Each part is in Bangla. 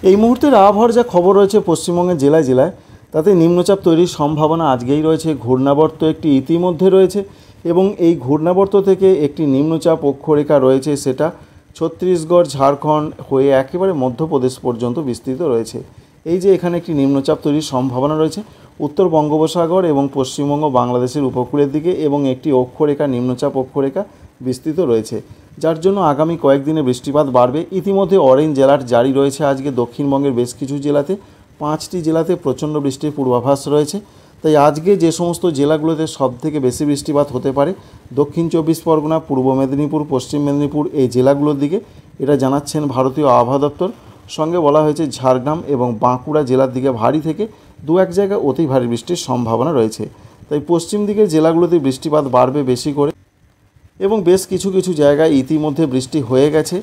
এই মুহূর্তের আবহাওয়ার যা খবর রয়েছে পশ্চিমবঙ্গের জেলায় জেলায়, তাতে নিম্নচাপ তৈরির সম্ভাবনা আজকেই রয়েছে। ঘূর্ণাবর্ত একটি ইতিমধ্যে রয়েছে এবং এই ঘূর্ণাবর্ত থেকে একটি নিম্নচাপ অক্ষরেখা রয়েছে, সেটা ছত্তিশগড় ঝাড়খণ্ড হয়ে একেবারে মধ্যপ্রদেশ পর্যন্ত বিস্তৃত রয়েছে। এই যে এখানে একটি নিম্নচাপ তৈরির সম্ভাবনা রয়েছে উত্তর বঙ্গোপসাগর এবং পশ্চিমবঙ্গ বাংলাদেশের উপকূলের দিকে, এবং একটি অক্ষরেখা নিম্নচাপ অক্ষরেখা বিস্তৃত রয়েছে, যার জন্য আগামী কয়েকদিনে বৃষ্টিপাত বাড়বে। ইতিমধ্যে অরেঞ্জ অ্যালার্ট জারি রয়েছে আজকে দক্ষিণবঙ্গের বেশ কিছু জেলাতে, 5টি জেলাতে প্রচণ্ড বৃষ্টির পূর্বাভাস রয়েছে। তাই আজকে যে সমস্ত জেলাগুলোতে সবথেকে বেশি বৃষ্টিপাত হতে পারে, দক্ষিণ 24 পরগনা, পূর্ব মেদিনীপুর, পশ্চিম মেদিনীপুর, এই জেলাগুলোর দিকে, এটা জানাচ্ছেন ভারতীয় আবহাওয়া দপ্তর। সঙ্গে বলা হয়েছে ঝাড়গ্রাম এবং বাঁকুড়া জেলার দিকে ভারী থেকে 2-1 জায়গায় অতি ভারী বৃষ্টির সম্ভাবনা রয়েছে। তাই পশ্চিম দিকের জেলাগুলোতে বৃষ্টিপাত বাড়বে বেশি করে, এবং বেশ কিছু কিছু জায়গায় ইতিমধ্যে বৃষ্টি হয়ে গেছে,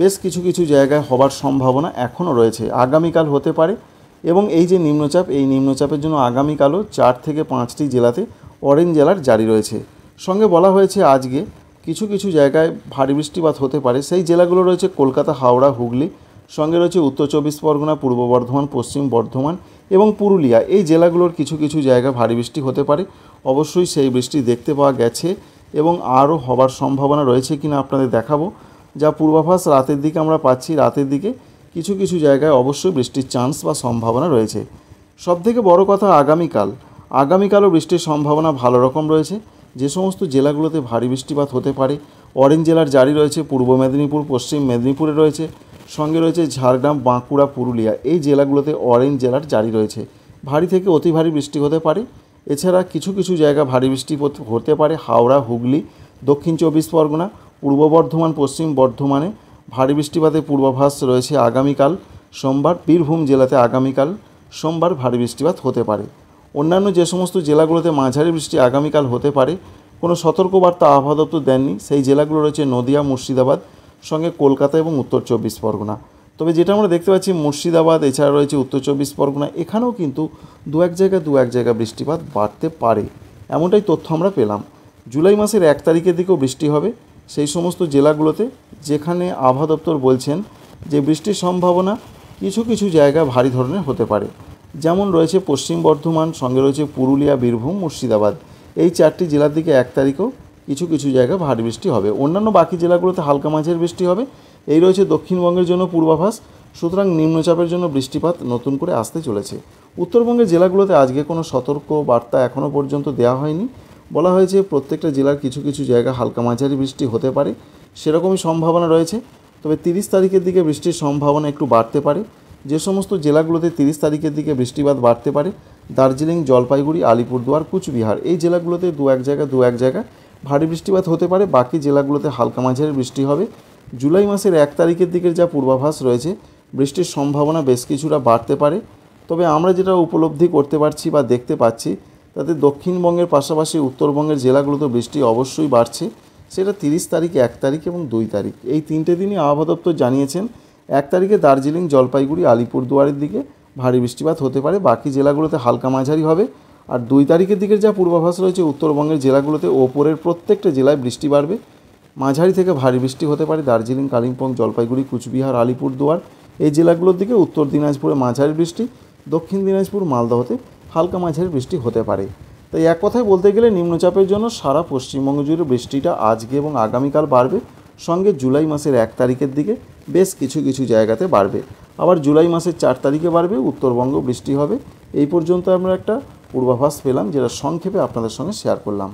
বেশ কিছু কিছু জায়গায় হবার সম্ভাবনা এখনও রয়েছে, আগামীকাল হতে পারে। এবং এই যে নিম্নচাপ, এই নিম্নচাপের জন্য আগামীকালও 4 থেকে 5টি জেলাতে অরেঞ্জ অ্যালার্ট জারি রয়েছে। সঙ্গে বলা হয়েছে আজকে কিছু কিছু জায়গায় ভারী বৃষ্টিপাত হতে পারে। সেই জেলাগুলো রয়েছে কলকাতা, হাওড়া, হুগলি, সঙ্গে রয়েছে উত্তর 24 পরগনা, পূর্ব বর্ধমান, পশ্চিম বর্ধমান এবং পুরুলিয়া। এই জেলাগুলোর কিছু কিছু জায়গায় ভারী বৃষ্টি হতে পারে। অবশ্যই সেই বৃষ্টি দেখতে পাওয়া গেছে এবং আরও হবার সম্ভাবনা রয়েছে কিনা আপনাদের দেখাবো। যা পূর্বাভাস রাতের দিকে আমরা পাচ্ছি, রাতের দিকে কিছু কিছু জায়গায় অবশ্যই বৃষ্টির চান্স বা সম্ভাবনা রয়েছে। সবথেকে বড় কথা আগামীকালও বৃষ্টির সম্ভাবনা ভালো রকম রয়েছে। যে সমস্ত জেলাগুলোতে ভারী বৃষ্টিপাত হতে পারে, অরেঞ্জ অ্যালার্ট জারি রয়েছে পূর্ব মেদিনীপুর, পশ্চিম মেদিনীপুরে রয়েছে, সঙ্গে রয়েছে ঝাড়গ্রাম, বাঁকুড়া, পুরুলিয়া, এই জেলাগুলোতে অরেঞ্জ অ্যালার্ট জারি রয়েছে। ভারী থেকে অতি ভারী বৃষ্টি হতে পারে। এছাড়া কিছু কিছু জায়গা ভারী বৃষ্টি হতে পারে হাওড়া, হুগলি, দক্ষিণ 24 পরগনা, পূর্ব বর্ধমান, পশ্চিম বর্ধমানে ভারী বৃষ্টিপাতের পূর্বাভাস রয়েছে আগামীকাল সোমবার। বীরভূম জেলাতে আগামীকাল সোমবার ভারী বৃষ্টিপাত হতে পারে। অন্যান্য যে সমস্ত জেলাগুলোতে মাঝারি বৃষ্টি আগামীকাল হতে পারে, কোনো সতর্কবার্তা আবহাওয়া দপ্তর দেননি, সেই জেলাগুলো রয়েছে নদিয়া, মুর্শিদাবাদ, সঙ্গে কলকাতা এবং উত্তর 24 পরগনা। তবে যেটা আমরা দেখতে পাচ্ছি মুর্শিদাবাদ, এছাড়া রয়েছে উত্তর 24 পরগনা, এখানেও কিন্তু 2-1 জায়গায় বৃষ্টিপাত বাড়তে পারে, এমনটাই তথ্য আমরা পেলাম। জুলাই মাসের 1 তারিখের দিকেও বৃষ্টি হবে সেই সমস্ত জেলাগুলোতে, যেখানে আবহাওয়া দপ্তর বলছেন যে বৃষ্টির সম্ভাবনা কিছু কিছু জায়গা ভারী ধরনের হতে পারে। যেমন রয়েছে পশ্চিম বর্ধমান, সঙ্গে রয়েছে পুরুলিয়া, বীরভূম, মুর্শিদাবাদ, এই 4টি জেলার দিকে 1 তারিখেও কিছু কিছু জায়গায় ভারী বৃষ্টি হবে। অন্যান্য বাকি জেলাগুলোতে হালকা মাঝারি বৃষ্টি হবে। এই রয়েছে দক্ষিণবঙ্গের জন্য পূর্বাভাস। সুতরাং নিম্নচাপের জন্য বৃষ্টিপাত নতুন করে আসতে চলেছে। উত্তরবঙ্গের জেলাগুলোতে আজকে কোনো সতর্ক বার্তা এখনও পর্যন্ত দেওয়া হয়নি। বলা হয়েছে প্রত্যেকটা জেলার কিছু কিছু জায়গা হালকা মাঝারি বৃষ্টি হতে পারে, সেরকমই সম্ভাবনা রয়েছে। তবে 30 তারিখের দিকে বৃষ্টির সম্ভাবনা একটু বাড়তে পারে। যে সমস্ত জেলাগুলোতে 30 তারিখের দিকে বৃষ্টিপাত বাড়তে পারে, দার্জিলিং, জলপাইগুড়ি, আলিপুরদুয়ার, কুচবিহার, এই জেলাগুলোতে 2-1 জায়গায় ভারী বৃষ্টিপাত হতে পারে। বাকি জেলাগুলোতে হালকা মাঝারি বৃষ্টি হবে। জুলাই মাসের 1 তারিখের দিকের যা পূর্বাভাস রয়েছে, বৃষ্টির সম্ভাবনা বেশ কিছুটা বাড়তে পারে। তবে আমরা যেটা উপলব্ধি করতে পারছি বা দেখতে পাচ্ছি, তাতে দক্ষিণবঙ্গের পাশাপাশি উত্তরবঙ্গের জেলাগুলোতে বৃষ্টি অবশ্যই বাড়ছে। সেটা 30 তারিখ, 1 তারিখ এবং 2 তারিখ, এই 3টে দিনই আবহাওয়া দপ্তর জানিয়েছেন। 1 তারিখে দার্জিলিং, জলপাইগুড়ি, আলিপুরদুয়ারের দিকে ভারী বৃষ্টিপাত হতে পারে, বাকি জেলাগুলোতে হালকা মাঝারি হবে। আর 2 তারিখের দিকের যা পূর্বাভাস রয়েছে, উত্তরবঙ্গের জেলাগুলোতে ওপরের প্রত্যেকটা জেলায় বৃষ্টি বাড়বে। মাঝারি থেকে ভারী বৃষ্টি হতে পারে দার্জিলিং, কালিম্পং, জলপাইগুড়ি, কুচবিহার, আলিপুরদুয়ার, এই জেলাগুলোর দিকে। উত্তর দিনাজপুরে মাঝারি বৃষ্টি, দক্ষিণ দিনাজপুর, মালদহতে হালকা মাঝারি বৃষ্টি হতে পারে। তাই এক কথায় বলতে গেলে নিম্নচাপের জন্য সারা পশ্চিমবঙ্গ জুড়ে বৃষ্টিটা আজকে এবং আগামীকাল বাড়বে। সঙ্গে জুলাই মাসের 1 তারিখের দিকে বেশ কিছু কিছু জায়গাতে বাড়বে। আবার জুলাই মাসের 4 তারিখে বাড়বে, উত্তরবঙ্গ বৃষ্টি হবে। এই পর্যন্ত আমরা একটা পূর্বাভাস পেলাম, যেটা সংক্ষেপে আপনাদের সঙ্গে শেয়ার করলাম।